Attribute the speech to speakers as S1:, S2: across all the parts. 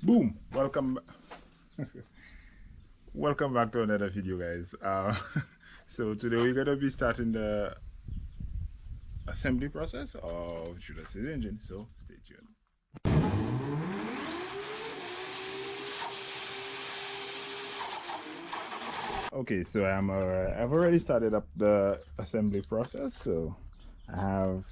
S1: Boom! Welcome back to another video, guys. So today we're gonna be starting the assembly process of Judas's engine. So stay tuned. Okay, so I've already started up the assembly process. So I have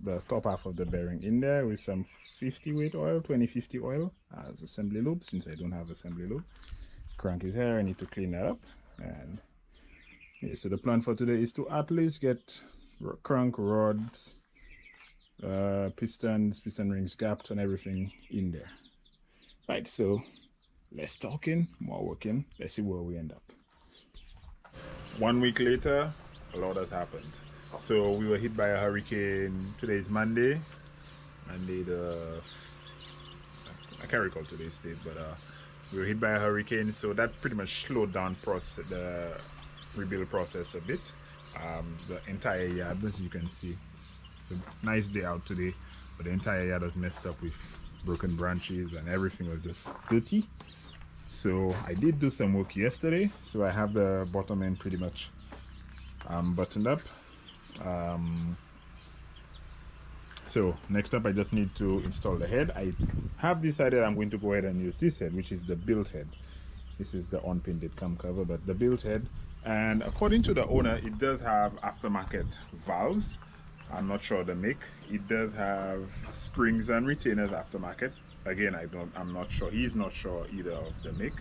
S1: the top half of the bearing in there with some 50 weight oil, 2050 oil as assembly lube, since I don't have assembly lube. Crank is here. I need to clean that up. And yeah, so the plan for today is to at least get crank rods, pistons, piston rings gapped, and everything in there. Right, so less talking, more working. Let's see where we end up. 1 week later, a lot has happened. So we were hit by a hurricane. Today is Monday. I can't recall today's date, but we were hit by a hurricane, so that pretty much slowed down the rebuild process a bit. The entire yard, as you can see, it's a nice day out today, but the entire yard was messed up with broken branches and everything was just dirty. So I did do some work yesterday, so I have the bottom end pretty much buttoned up. So next up I just need to install the head. I have decided I'm going to go ahead and use this head, which is the built head. This is the unpainted cam cover, but the built head. And according to the owner, it does have aftermarket valves. I'm not sure the make. It does have springs and retainers aftermarket. Again, I'm not sure. He's not sure either of the make.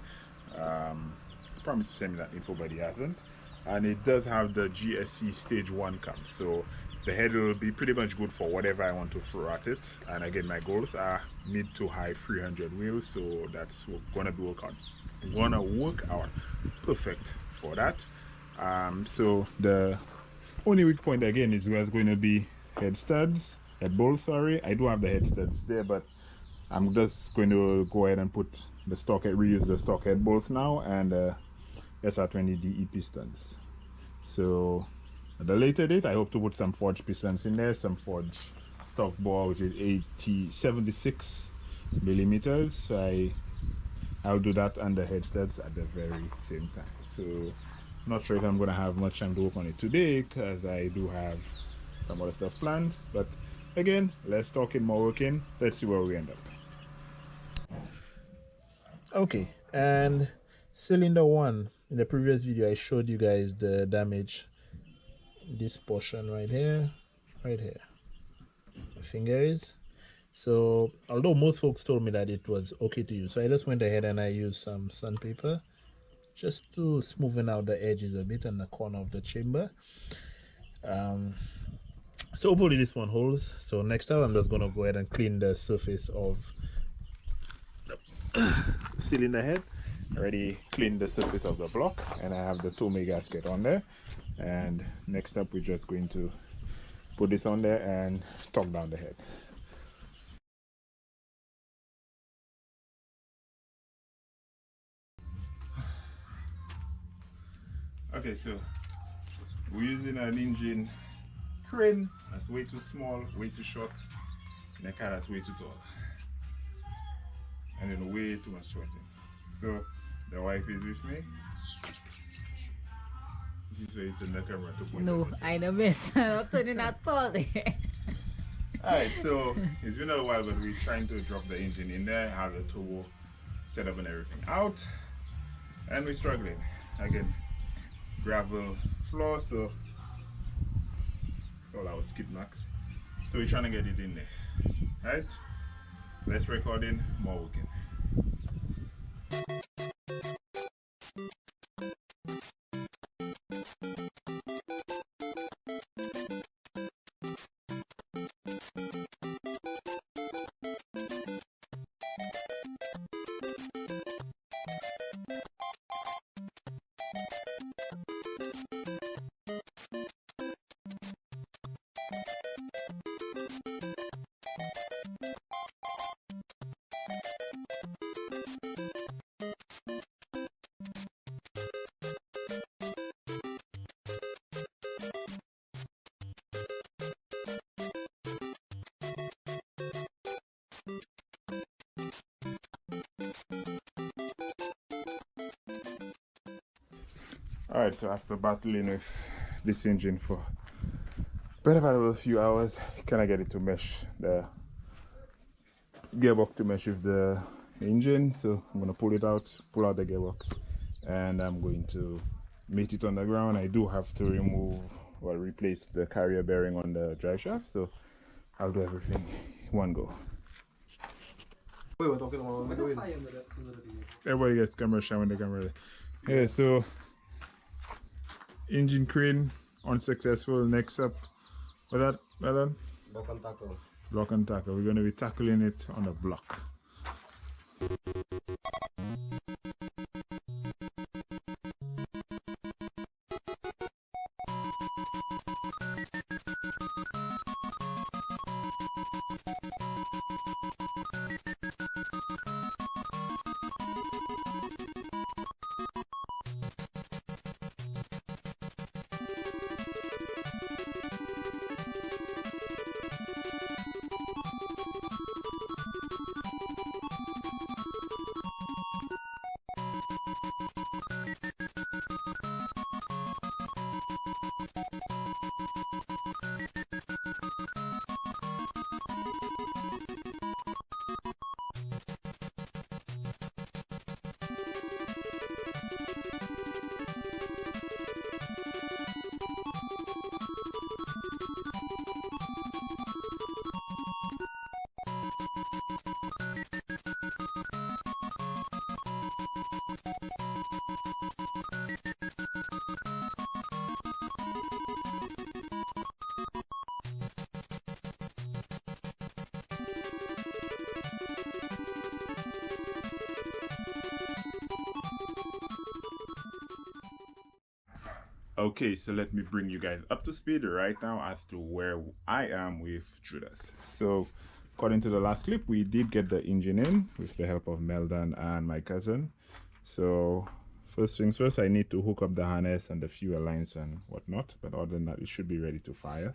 S1: He promised to send me that info, but he hasn't. And it does have the GSC stage 1 cam. So the head will be pretty much good for whatever I want to throw at it. And again, my goals are mid to high 300 wheels, so that's gonna work out perfect for that. So the only weak point again is there's going to be head bolts. Sorry, I do have the head studs there, but I'm just going to go ahead and put the reuse the stock head bolts now, and SR20DE pistons. So at a later date, I hope to put some forged pistons in there, some forged stock bore, which is 76 millimeters. I'll do that and the head studs at the very same time. So I'm not sure if I'm going to have much time to work on it today, because I do have some other stuff planned. But again, less talking, more working. Let's see where we end up. Okay, and cylinder 1, in the previous video I showed you guys the damage. This portion right here, my finger is. So although most folks told me that it was okay to use, so I just went ahead and I used some sandpaper just to smoothen out the edges a bit and the corner of the chamber. So hopefully this one holds. So next time I'm just gonna go ahead and clean the surface of the cylinder head. I already cleaned the surface of the block, and I have the Tomei gasket on there. And next up we're just going to put this on there and torque down the head. Okay, so we're using an engine crane that's way too small, way too short, and a car that's way too tall, and then way too much sweating. So the wife is with me. This is where you turn the camera to point.
S2: No, I don't miss. I'm turning at all.
S1: Alright, so it's been a while, but we're trying to drop the engine in there, have the turbo set up and everything out, and we're struggling. Again, gravel floor, so all our skid marks. So we're trying to get it in there. Right? Less recording, more working. Alright, so after battling with this engine for better part of a few hours, can I get it to mesh, the gearbox to mesh with the engine? So I'm gonna pull out the gearbox, and I'm going to mate it on the ground. I do have to replace the carrier bearing on the drive shaft, so I'll do everything in one go.
S3: We were talking about doing.
S1: Everybody gets camera shot when the camera. Yeah, so engine crane unsuccessful. Next up, what's that, Alan?
S3: Block and tackle.
S1: Block and tackle. We're going to be tackling it on a block. Okay, so let me bring you guys up to speed right now as to where I am with Judas. So according to the last clip, we did get the engine in with the help of Meldan and my cousin. So first things first, I need to hook up the harness and the fuel lines and whatnot, but other than that, it should be ready to fire.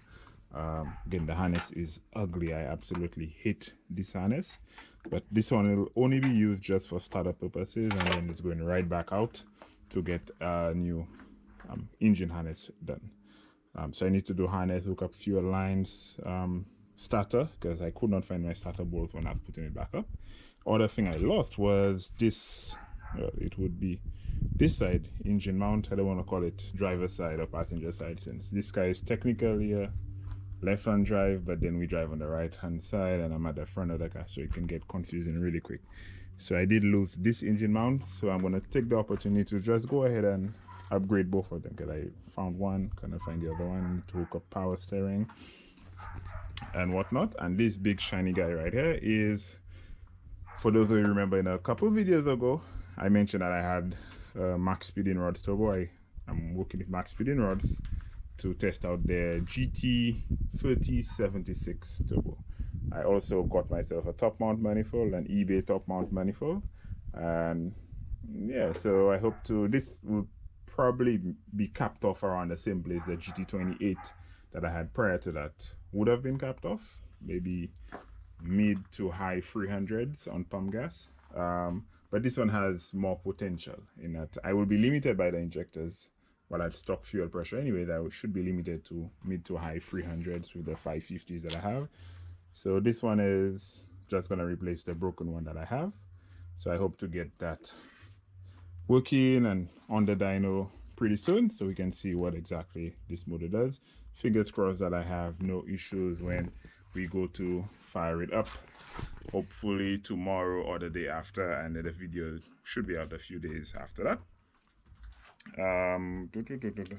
S1: Again, the harness is ugly. I absolutely hate this harness, but this one will only be used just for startup purposes, and then it's going right back out to get a new engine harness done. So I need to do harness, hook up fuel lines, starter, because I could not find my starter bolt when I was putting it back up. Other thing I lost was this, it would be this side, engine mount. I don't want to call it driver side or passenger side, since this guy is technically a left-hand drive, but then we drive on the right-hand side and I'm at the front of the car, so it can get confusing really quick. So I did lose this engine mount, so I'm going to take the opportunity to just go ahead and upgrade both of them, because I found one, couldn't find the other one, to hook up power steering and whatnot. And this big shiny guy right here is, for those of you who remember, in a couple videos ago I mentioned that I had Max Speeding Rods Turbo. I'm working with Max Speeding Rods to test out their GT3076 Turbo. I also got myself a top mount manifold, an eBay top mount manifold, and yeah, so I hope to, this will probably be capped off around the same place the GT28 that I had prior to that would have been capped off, maybe mid to high 300s on pump gas. But this one has more potential in that I will be limited by the injectors, while at stock fuel pressure anyway, that should be limited to mid to high 300s with the 550s that I have. So this one is just going to replace the broken one that I have. So I hope to get that working and on the dyno pretty soon, so we can see what exactly this motor does. Fingers crossed that I have no issues when we go to fire it up, hopefully tomorrow or the day after, and then the video should be out a few days after that.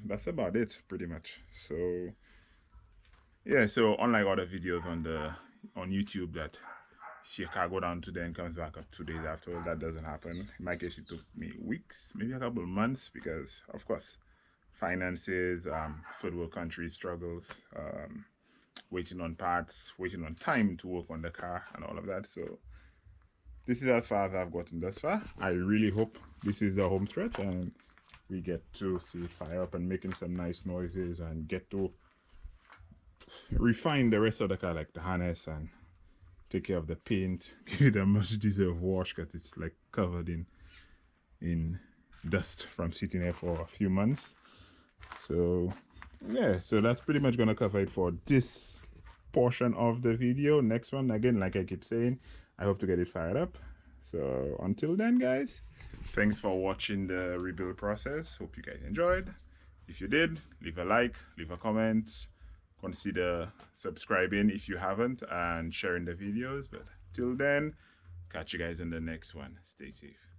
S1: That's about it pretty much. So yeah, so unlike other videos on YouTube that see a car go down today and comes back up 2 days after, that doesn't happen. In my case, it took me weeks, maybe a couple of months, because of course finances, third world country struggles, waiting on parts, waiting on time to work on the car and all of that. So this is as far as I've gotten thus far. I really hope this is the home stretch and we get to see it fire up and making some nice noises, and get to refine the rest of the car, like the harness, and take care of the paint, give it a much deserved wash, because it's like covered in dust from sitting here for a few months. So yeah, so that's pretty much gonna cover it for this portion of the video. Next one, again, like I keep saying, I hope to get it fired up. So until then, guys, thanks for watching the rebuild process. Hope you guys enjoyed. If you did, leave a like, leave a comment, consider subscribing if you haven't, and sharing the videos. But till then, catch you guys in the next one. Stay safe.